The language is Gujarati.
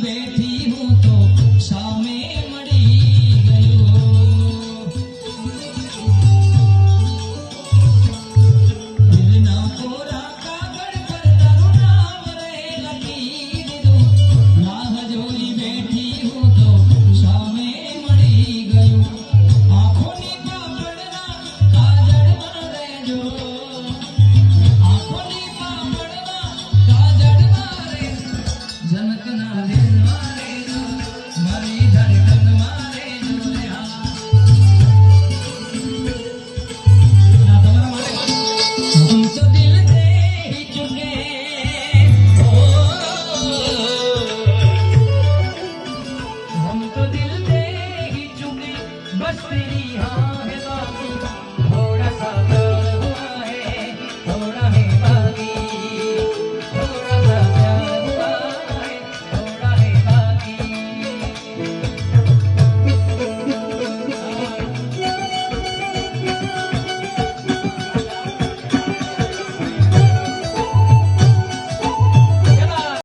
બેઠી હું તો સામે મળી ગયો દિલના કોરા કાગળ પર તારું નામ રે લખી દીધું રાહ જોઈ બેઠી હું તો સામે મળી ગયો આંખોની પાપડના કાજળમાં રહેજો આંખોની પાપડના કાજળમાં રે જનકના દિલમાં